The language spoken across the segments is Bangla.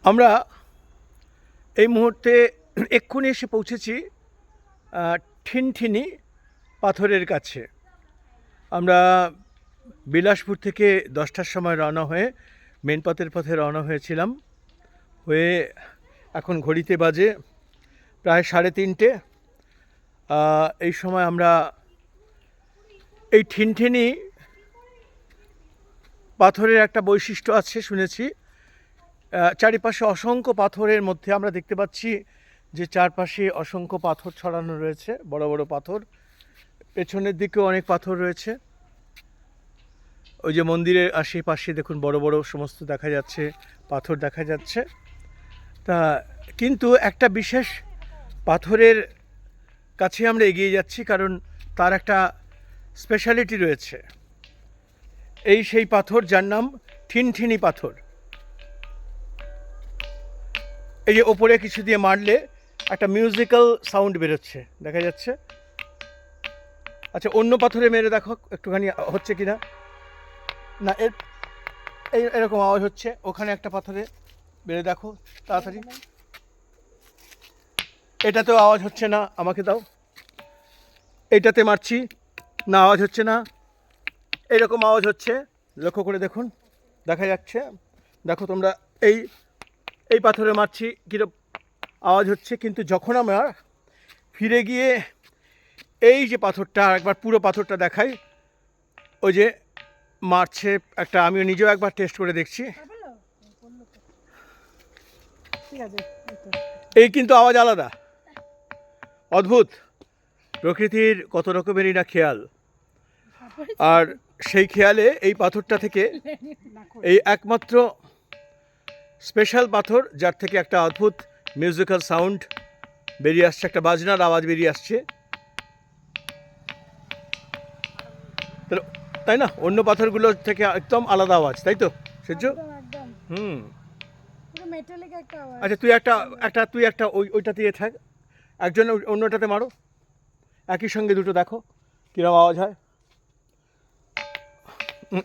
আমরা এই মুহূর্তে এক্ষুনি এসে পৌঁছেছি ঠিনঠিনি পাথরের কাছে। আমরা বিলাসপুর থেকে 10টার সময় রওনা হয়ে মেনপথের পথে রওনা হয়েছিলাম, হয়ে এখন ঘড়িতে বাজে প্রায় 3:30। এই সময় আমরা এই ঠিনঠিনি পাথরের একটা বৈশিষ্ট্য আছে শুনেছি, চারিপাশে অসংখ্য পাথরের মধ্যে আমরা দেখতে পাচ্ছি যে চারপাশে অসংখ্য পাথর ছড়ানো রয়েছে, বড় বড় পাথর। পেছনের দিকেও অনেক পাথর রয়েছে। ওই যে মন্দিরের আশেপাশে দেখুন বড় বড় সমস্ত দেখা যাচ্ছে, পাথর দেখা যাচ্ছে। তা কিন্তু একটা বিশেষ পাথরের কাছে আমরা এগিয়ে যাচ্ছি, কারণ তার একটা স্পেশালিটি রয়েছে। এই সেই পাথর যার নাম ঠিনঠিনি পাথর। এই যে ওপরে কিছু দিয়ে মারলে একটা মিউজিক্যাল সাউন্ড বেরোচ্ছে, দেখা যাচ্ছে। আচ্ছা, অন্য পাথরে মেরে দেখো একটুখানি হচ্ছে কিনা। না, এরকম আওয়াজ হচ্ছে। ওখানে একটা পাথরে মেরে দেখো তাড়াতাড়ি। এটাতেও আওয়াজ হচ্ছে না, আমাকে দাও। এইটাতে মারছি, না আওয়াজ হচ্ছে না। এরকম আওয়াজ হচ্ছে, লক্ষ্য করে দেখুন, দেখা যাচ্ছে। দেখো তোমরা, এই পাথরে মারছি, কীরকম আওয়াজ হচ্ছে। কিন্তু যখন আমরা ফিরে গিয়ে এই যে পাথরটা, একবার পুরো পাথরটা দেখাই, ওই যে মারছে একটা, আমিও নিজেও একবার টেস্ট করে দেখছি। এই কিন্তু আওয়াজ আলাদা, অদ্ভুত। প্রকৃতির কত রকমেরই না খেয়াল। আর সেই খেয়ালে এই পাথরটা থেকে, এই একমাত্র স্পেশাল পাথর যার থেকে একটা অদ্ভুত মিউজিক্যাল সাউন্ড বেরিয়ে আসছে, একটা বাজনার আওয়াজ বেরিয়ে আসছে, তাই না? অন্য পাথরগুলোর থেকে একদম আলাদা আওয়াজ, তাই তো সূর্য? হুম। আচ্ছা, তুই একটা ওইটা দিয়ে থাক, একজন অন্যটাতে মারো, একই সঙ্গে দুটো দেখো কীরকম আওয়াজ হয়।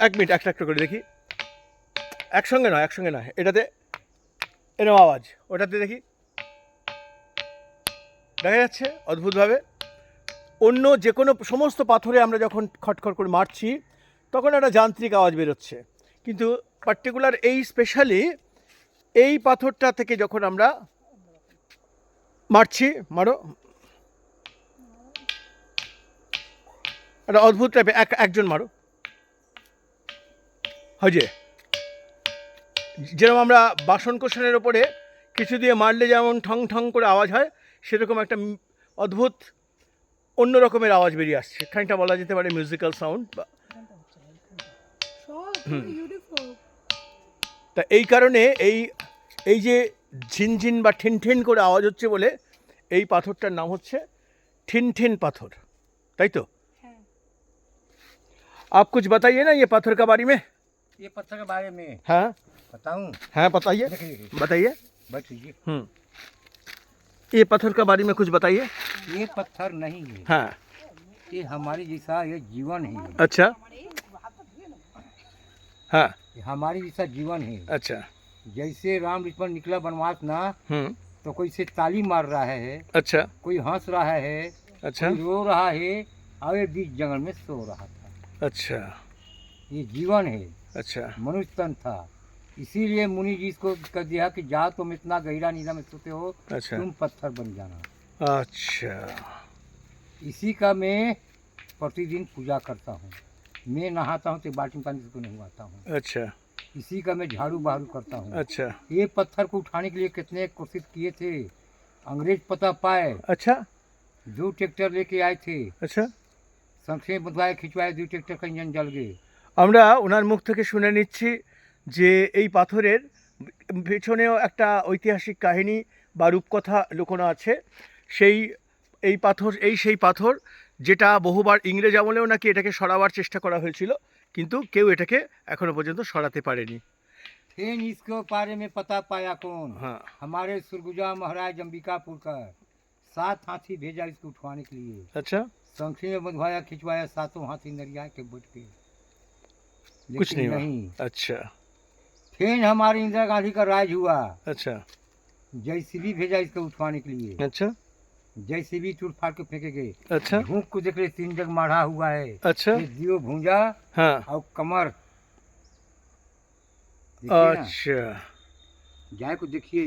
1 মিনিট, একটা একটা করে দেখি। একসঙ্গে নয়, এটাতে এরকম আওয়াজ, ওটাতে দেখি, দেখা যাচ্ছে অদ্ভুতভাবে। অন্য যে কোনো সমস্ত পাথরে আমরা যখন খটখট করে মারছি তখন একটা যান্ত্রিক আওয়াজ বেরোচ্ছে, কিন্তু পার্টিকুলার এই স্পেশালি এই পাথরটা থেকে যখন আমরা মারছি, মারো, একটা অদ্ভুত টাইপের, একজন মারো। হয় যে যেরকম আমরা বাসন কোষণের ওপরে কিছু দিয়ে মারলে যেমন ঠং ঠং করে আওয়াজ হয়, সেরকম একটা অদ্ভুত অন্য রকমের আওয়াজ বেরিয়ে আসছে। খানিকটা বলা যেতে পারে মিউজিক্যাল সাউন্ড। তা এই কারণে এই যে ঝিনঝিন বা ঠিনঠিন করে আওয়াজ হচ্ছে বলে এই পাথরটার নাম হচ্ছে ঠিনঠিন পাথর, তাই তো? आप कुछ बताइए ना ये पत्थर के बारे में। ये पत्थर के बारे में हाँ बताऊं? हाँ, बताइए बताइए। बैठिए। ये पत्थर के बारे में कुछ बताइए। ये पत्थर नहीं है, हाँ, ये हमारी जैसा ये जीवन है। अच्छा, हाँ, ये हमारी जैसा जीवन है। अच्छा, जैसे राम लक्ष्मण निकला वनवास ना, हम्म, तो कोई से ताली मार रहा है, अच्छा, कोई हंस रहा है, अच्छा, कोई रो रहा है, और ये बीच जंगल में सो रहा था। अच्छा, ये जीवन है, अच्छा, मनुष्य तन था। इसीलिए मुनि जी इसको कर दिया कि जा तुम इतना गहरा नींद में सोते हो, अच्छा, तुम पत्थर बन जाना। अच्छा, इसी का मैं प्रतिदिन पूजा करता हूँ। मैं नहाता हूँ तो बाल्टी पानी से नहीं आता हूँ। अच्छा, इसी का मैं झाड़ू बहारू करता हूँ। अच्छा, ये पत्थर को उठाने के लिए कितने कोशिश किए थे, अंग्रेज पता पाए, अच्छा, दो ट्रैक्टर लेके आए थे, अच्छा। संक्षेप बंधवाए खिंचवाए, दो ट्रैक्टर का इंजन जल गए। আমরা ওনার মুখ থেকে শুনে নিচ্ছি যে এই পাথরের পেছনেও একটা ঐতিহাসিক কাহিনী বা রূপকথা লুকোনো আছে। সেই সেই পাথর যেটা বহুবার ইংরেজ আমলেও নাকি এটাকে সরাবার চেষ্টা করা হয়েছিল, কিন্তু কেউ এটাকে এখনো পর্যন্ত সরাতে পারেনি। फिर इसके बारे में पता पाया कौन? हाँ, हमारे सुरगुजा महाराज अंबिकापुर का 7 हाथी भेजा इसको उठवाने के लिए। अच्छा, संक्षेप में बंधवाया खिंचवाया, 7 हाथी नरिया के बैठ के, कुछ लेकिन नहीं हुआ। नहीं। अच्छा, फिर हमारी इंदिरा गांधी का राज हुआ, अच्छा जेसीबी भेजा इसको उठवाने के लिए। अच्छा जेसीबी टूट फाड़ के फेंकेगे। अच्छा भूख को देख रहे 3 जग माढ़ा हुआ है। अच्छा ये दियो भूंजा हाँ और कमर देखिए ना, अच्छा जाए को देखिए।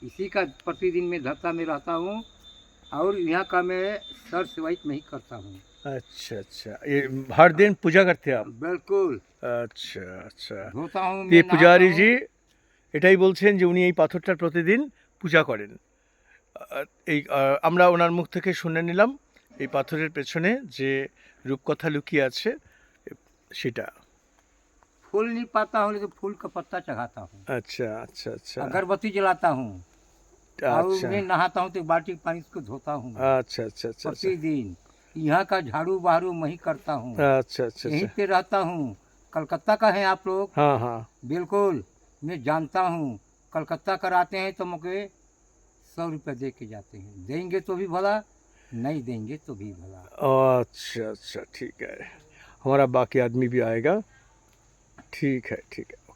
इसी का प्रतिदिन मैं धरता में रहता हूँ और यहाँ का मैं सर सेवाइक नहीं करता हूँ। अच्छा अच्छा, ये हर दिन पूजा करते हैं आप? बिल्कुल আচ্ছা আচ্ছা, धोता हूँ তো এই मैं, পূজারি नहाता জি हूँ। এটাই বলছেন যে উনি এই পাথরটার প্রতিদিন পূজা করেন। এই আমরা ওনার মুখ থেকে শুনে নিলাম এই পাথরের পেছনে যে রূপকথা লুকিয়ে আছে সেটা। फूल नहीं पाता हूँ लेकिन फूल का पत्ता चढ़ाता हूँ, আচ্ছা আচ্ছা আচ্ছা अगरबत्ती जलाता हूँ और আচ্ছা मैं नहाता हूँ तो एक बाल्टी पानी को धोता हूँ আচ্ছা আচ্ছা আচ্ছা আচ্ছা प्रतिदिन। यहाँ का झाड़ू बहारू मैं ही करता हूँ, আচ্ছা আচ্ছা यहीं আচ্ছা पे रहता हूँ। कलकत्ता का है आप लोग? हाँ हाँ बिल्कुल मैं जानता हूँ। कलकत्ता कराते हैं तो मुझे 100 रुपये दे के जाते हैं, देंगे तो भी भला, नहीं देंगे तो भी भला। अच्छा अच्छा ठीक है, हमारा बाकी आदमी भी आएगा। ठीक है ठीक है।